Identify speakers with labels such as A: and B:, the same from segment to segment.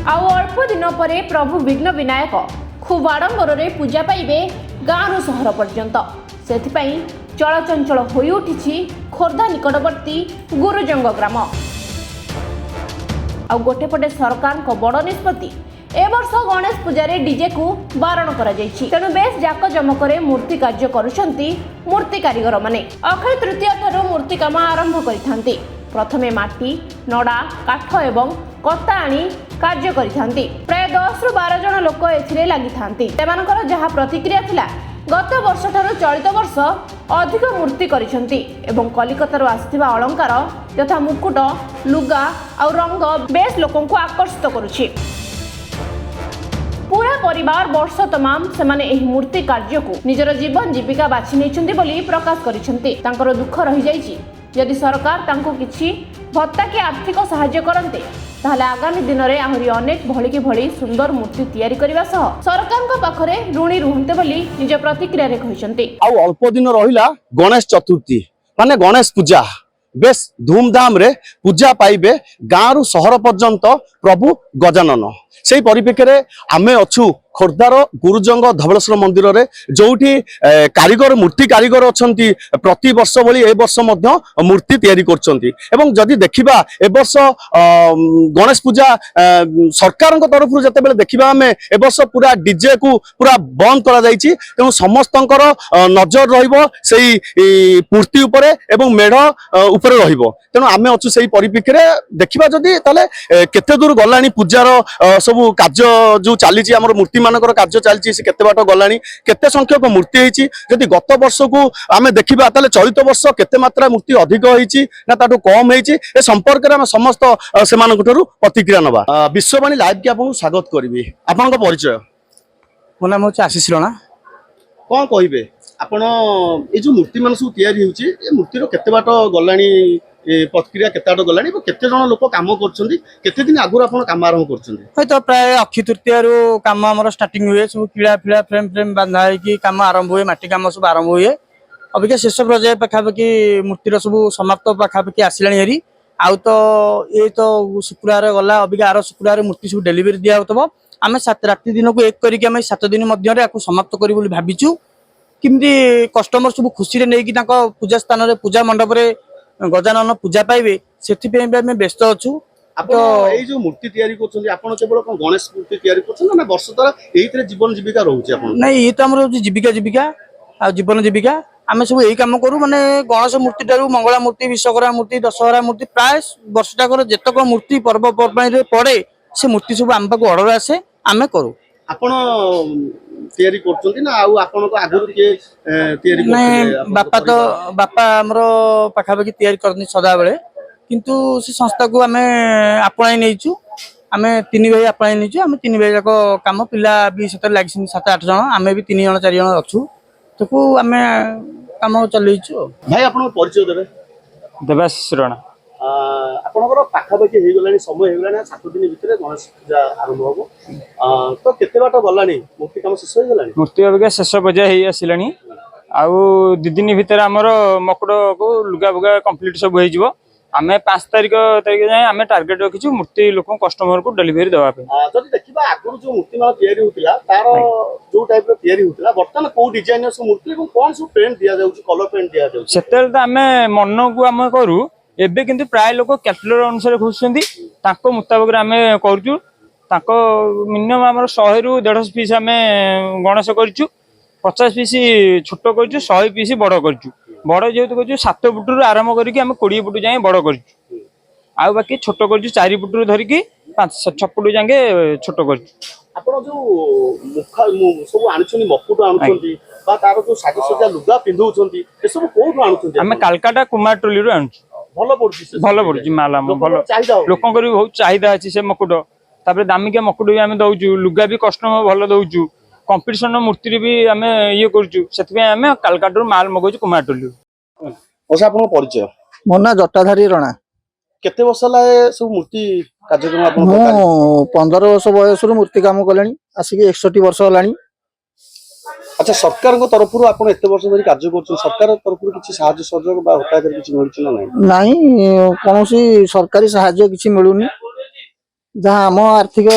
A: आउ अल्प दिन पर प्रभु विघ्न विनायक खूब आडंबर में पूजा पाइबे गाँव सहर पर्यंत से चलचंचल हो उठी खोर्धा निकटवर्ती गुरुजंग ग्राम। आ गोटेपटे सरकार बड़ निष्पत्ति ए वर्ष गणेश पूजा डीजे को बारण करा तेणु बेस जाक जमक मूर्ति कार्य करुछंती मूर्ति कारीगर माने। अक्षय तृतीय ठारू मूर्ति काम आरंभ करिथांती। प्रथमे माटी नड़ा काठ एवं कता आनी कार्य करिथांती। प्राय 10 रु 12 जन लोक एथिरे लागिथांती। सेमानकर जहा प्रतिक्रिया थिला गत वर्ष ठारू चलित वर्ष अधिक मूर्ति करिछंती एवं कलिकतारू आसिथिबा अलंकार यथा मुकुट लुगा आ रंग बेस लोकंकु आकर्षित करुछि। पूरा परिवार वर्ष तमाम सेमाने एही मूर्ति कार्य को निजर जीवन जीविका बाछि नेछंती बोली प्रकाश करिछंती। तांकर दुख रहि जाइछि यदि सरकार तांको किछि भत्ता के आर्थिक सहाय्य करन्ते ताहले आगामी दिन में आहरी अनेक भली की भली सुंदर मूर्ति तैयारी करबा सह सरकार को पाखरे ऋणी रुहंते बोली निज प्रतिक्रिया रे कहिसंती।
B: आ अल्प दिन रहिला गणेश चतुर्थी माने गणेश पूजा बेस धूमधाम रे पूजा पाइबे गाँव रु सहर पर्यंत प्रभु गजानन। से परिप्रेक्षी में आमे अच्छु खोर्धार गुरुजंग धवलेश्वर मंदिर रे जोठी कारीगर मूर्ति कारीगर अछंती प्रति वर्ष भली ए वर्ष मध्य मूर्ति तैयारी करछंती। एवं जदि देखिबा ए वर्ष गणेश पूजा सरकार तरफ जते बेले देखिबा आमे ए वर्ष पूरा डीजे को पूरा बंद करा जायछि। तेणु समस्तंकर नजर रहिबो सेही मूर्ति उपरे एवं मेढ उपरे रहिबो। तेणु आमे अच्छु सेही परिप्रेक्षी रे देखिबा जदि ताले केते दूर गलानी पूजार सब कार्य जो चली हमर मूर्ति मानकर कार्य चलती से केते बाट गलानी केते संख्यक मूर्ति होईची। जदि गत वर्ष को आमे देखिबा ताले चलित वर्ष केते मात्रा मूर्ति अधिक होईची ना ताटू कम होईची ए संपर्क रे हम समस्त सेमानक ठरू प्रतिक्रिया नबा। विश्ववाणी लाइव के आपन स्वागत करबी। आपनक परिचय?
C: मो नाम होची आशीष राणा।
B: कोन कहिबे आपण ए जो मूर्ति मान सब तैयारी होईची ए मूर्ति रो केते बाट गलानी प्रतिक्रिया केते गलानी केते जन लोक काम करछंती केते दिन आगुर आपण काम आरंभ करछंती?
C: होय तो प्राय अक्षय तृतीय रु काम हमर स्टार्टिंग हुए सब किड़ा फिड़ा फ्रेम फ्रेम बांधा है कि काम आरंभ हुए माटी काम सब आरंभ हुए। अबिके शेष पर्याय पाखापाखि मूर्तिर सब समाप्त पाखापाखि आसिलानी हेरी आउ तो ये तो शुक्रवार गला अबिके आरो शुक्रवार मूर्ति सब डेलीवरी दिया होतबो। आमे 7 राति दिन को एक करिके आमे 7 दिन मध्य रे आकु समाप्त करी बोली भाबिचु। किमती कस्टमर सब खुशी रे नै कि ताको पूजा स्थान रे पूजा मंडप रे गजानन पूजा पाइबे सेथिपे व्यस्त अच्छु।
B: आपन जो मूर्ति तैयारी करछन आपन केवल गणेश मूर्ति तैयारी करछन ना वर्ष तरह एइतरे जीवन जीविका रहउची आपन?
C: नै ये तो हमर जीविका आ जीवन जीविका आमे सब एही काम करू। माने गणेश मूर्ति टारू मंगला मूर्ति विश्वकर्मा मूर्ति दशहरा मूर्ति प्राय वर्षटाकर जेतक मूर्ति पर्व पर्वाणी रे पड़े से मूर्ति सब आम पाक ऑर्डर आसे आमे करू।
B: आपण तैयारी करछन ना आउ आपन को आगुर के तैयारी करछन?
C: नै बापा हमरो पाखापाखि तैयारी करनी सदा बेले किंतु से संस्था को आमे आपणाई नेइचु। आमे 3 भाई आपणाई नेइचु। आमे 3 भाई जाक काम पिला भी सतर लागिसिन 7-8 जन आमे भी 3 जन 4 जन अछु तको आमे काम चलैचु। भाई
B: आपण परिचय देबे?
D: देवाशीष राणा।
B: आपनकर पाखापाखि हे गलानी समय हे गलानी 7 दिन भितरे गणेश पूजा आरंभ होबो तो केते बाट गलानी मूर्ति काम शेष हो गलानी?
D: मूर्ति अबिका शेष पूजा हे आसिलानी आउ 2 दिन भितर हमर मकुड़ को लुगा बुगा कंप्लीट सब होई जिवो। आमे 5 तारिख जाय आमे टार्गेट रखिछु मूर्ति लोक कस्टमर को डिलीवरी देवा पे।
B: जदि देखिबा आगुर जो मूर्ति मान तैयारी होतिला तार जो टाइप रो तैयारी होतिला वर्तमान को डिजाइन सो मूर्ति को कोन सो पेंट दिया जाउची कलर पेंट दिया जाउची?
D: सेतेल त आमे मन को आमे करू एबे किंतु प्राय लोक कैटलर अनुसार खोजछंती ताको मुताबिक रे आमे करजु। ताको मिनिमम हमर 100 रु 150 पीस आमे गणेश करजु 50 पीस छोटो करजु 100 पीस बड़ करजु। बड़ जेहेतु करजु 7 फुट रु आरंभ करिकि आमे 20 फुट जाय बड़ करजु आ बाकी छोटो करजु 4 फुट रु धरिकि 5-6 फुट जांगे छोटो करजु।
B: आपण जो मुखा सब आनुछनी मकुट आनुछंती बा तार जो साज सजा लुगा पिंधुछंती ए सब कोठु आनुछंती?
D: आमे कलकत्ता कुमार टोली रु आनु।
B: भलो पड़ुची
D: माला भलो लोकंकर भी बहुत चाहिदा अछि से मकुट। तापर दामिका मकुट भी आमे दउजु लुगा भी कस्टमर भलो दउजु। कंपटीशन मूर्ति भी आमे ये करजु सेति आमे कलकत्ता रु माल मगोजु कुमार टोली।
B: ओसा आपण परिचय?
C: मोर ना जटाधारी राणा।
B: केते वर्ष लाए सब मूर्ति कार्यक्रम आपण?
C: मो 15 वर्ष बयस रु मूर्ति काम कलेनी आसिके 61 वर्ष होलानी।
B: अच्छा सरकार को तरफ रु आपण एते वर्ष धरि कार्य करछन सरकार तरफ रु किछि सहाय्य सहयोग बा होता कर किछि मिलछ ना?
C: नाही कोनोसी सरकारी सहाय्य किछि मिलुनी।
E: ଯାହା ଆମ ଆର୍ଥିକ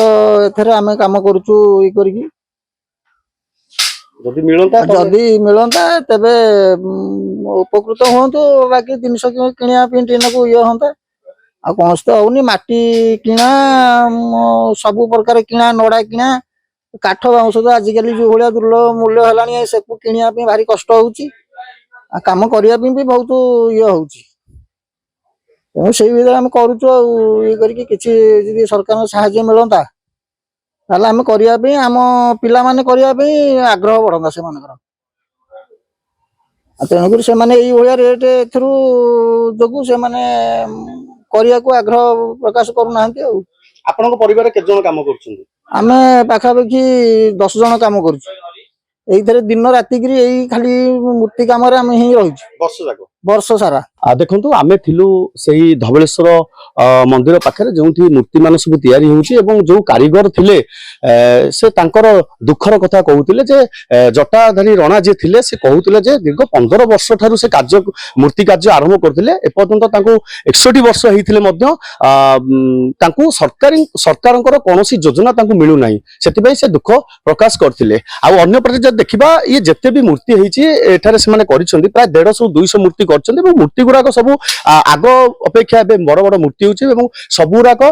E: ଏଥିରେ ଆମେ କାମ କରୁଛୁ ଇଏ କରିକି
B: ଯଦି ମିଳନ୍ତା
E: ଯଦି ମିଳନ୍ତା ତେବେ ଉପକୃତ ହୁଅନ୍ତୁ। ବାକି ଜିନିଷ କିଣିବା ପାଇଁ ଟିକନାକୁ ଇଏ ହୁଅନ୍ତା। ଆଉ କୌଣସି ତ ହଉନି। ମାଟି କିଣା ସବୁ ପ୍ରକାର କିଣା, ନଡା କିଣା, କାଠ ବାଉଁଶ ତ ଆଜିକାଲି ଯୋଉ ଭଳିଆ ଦୁର୍ଲଭ ମୂଲ୍ୟ ହେଲାଣି ସେକୁ କିଣିବା ପାଇଁ ଭାରି କଷ୍ଟ ହଉଛି। ଆଉ କାମ କରିବା ପାଇଁ ବି ବହୁତ ଇଏ ହଉଛି। ତେଣୁ ସେଇ ଭିତରେ ଆମେ କରୁଛୁ ଆଉ ଇଏ କରିକି କିଛି ଯଦି ସରକାରଙ୍କ ସାହାଯ୍ୟ ମିଳନ୍ତା ତାହେଲେ ଆମେ କରିବା ପାଇଁ, ଆମ ପିଲାମାନେ କରିବା ପାଇଁ ଆଗ୍ରହ ବଢନ୍ତା ସେମାନଙ୍କର। ଆଉ ତେଣୁକରି ସେମାନେ ଏଇଭଳିଆ ରେଟ୍ ଏଥିରୁ ଯୋଗୁ ସେମାନେ କରିବାକୁ ଆଗ୍ରହ ପ୍ରକାଶ କରୁନାହାନ୍ତି। ଆଉ
B: ଆପଣଙ୍କ ପରିବାରରେ କେତେ ଜଣ କାମ କରୁଛନ୍ତି?
E: ଆମେ ପାଖାପାଖି 10 ଜଣ କାମ କରୁଛୁ। ଏଇଥିରେ ଦିନ ରାତିକିରି ଏଇ ଖାଲି ମୂର୍ତ୍ତି କାମରେ ଆମେ ହିଁ ରହିଛୁ ବର୍ଷ ସାରା।
B: ଦେଖନ୍ତୁ ଆମେ ଥିଲୁ ସେଇ ଧବଳେଶ୍ୱର ମନ୍ଦିର ପାଖରେ ଯେଉଁଠି ମୂର୍ତ୍ତି ମାନେ ସବୁ ତିଆରି ହେଉଛି ଏବଂ ଯୋଉ କାରିଗର ଥିଲେ ସେ ତାଙ୍କର ଦୁଃଖର କଥା କହୁଥିଲେ ଯେ ଜଟାଧାରୀ ରଣା ଯିଏ ଥିଲେ ସେ କହୁଥିଲେ ଯେ ଦୀର୍ଘ 15 ବର୍ଷ ଠାରୁ ସେ ମୂର୍ତ୍ତି କାର୍ଯ୍ୟ ଆରମ୍ଭ କରିଥିଲେ। ଏପର୍ଯ୍ୟନ୍ତ ତାଙ୍କୁ 61 ବର୍ଷ ହେଇଥିଲେ ମଧ୍ୟ ତାଙ୍କୁ ସରକାରଙ୍କର କୌଣସି ଯୋଜନା ତାଙ୍କୁ ମିଳୁନାହିଁ। ସେଥିପାଇଁ ସେ ଦୁଃଖ ପ୍ରକାଶ କରିଥିଲେ। ଆଉ ଅନ୍ୟ ପ୍ରତି ଯଦି ଦେଖିବା ଇଏ ଯେତେ ବି ମୂର୍ତ୍ତି ହେଇଛି ଏଠାରେ ସେମାନେ କରିଛନ୍ତି ପ୍ରାୟ 150-200 ମୂର୍ତ୍ତି କରିଛନ୍ତି ଏବଂ ମୂର୍ତ୍ତି ଗୁଡାକ ସବୁ ଆଗ ଅପେକ୍ଷା ଏବେ ବଡ ବଡ ମୂର୍ତ୍ତି ହେଉଛି ଏବଂ ସବୁ ଗୁଡାକ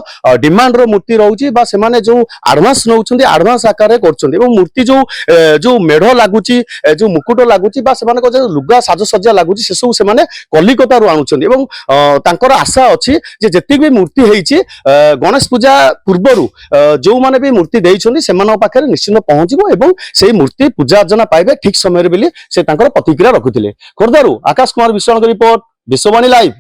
B: ଡିମାଣ୍ଡର ମୂର୍ତ୍ତି ରହୁଛି ବା ସେମାନେ ଯୋଉ ଆଡଭାନ୍ସ ନେଉଛନ୍ତି ଆଡଭାନ୍ସ ଆକାରରେ କରୁଛନ୍ତି ଏବଂ ମୂର୍ତ୍ତି ଯୋଉ ମେଢ ଲାଗୁଛି, ଯୋଉ ମୁକୁଟ ଲାଗୁଛି ବା ସେମାନଙ୍କ ଯୋଉ ଲୁଗା ସାଜସଜ୍ଜା ଲାଗୁଛି ସେସବୁ ସେମାନେ କଲିକତାରୁ ଆଣୁଛନ୍ତି ଏବଂ ତାଙ୍କର ଆଶା ଅଛି ଯେ ଯେତିକି ବି ମୂର୍ତ୍ତି ହେଇଛି ଗଣେଶ ପୂଜା ପୂର୍ବରୁ ଯୋଉମାନେ ବି ମୂର୍ତ୍ତି ଦେଇଛନ୍ତି ସେମାନଙ୍କ ପାଖରେ ନିଶ୍ଚିନ୍ତ ପହଞ୍ଚିବ ଏବଂ ସେଇ ମୂର୍ତ୍ତି ପୂଜା ଅର୍ଚ୍ଚନା ପାଇବେ ଠିକ ସମୟରେ ବୋଲି ସେ ତାଙ୍କର ପ୍ରତିକ୍ରିୟା ରଖୁଥିଲେ। ଖୋର୍ଦ୍ଧାରୁ ଆକାଶ କୁମାର ବିଶ୍ୱାଳଙ୍କ ରିପୋର୍ଟ, ବିଶ୍ୱବାଣୀ ଲାଇଭ।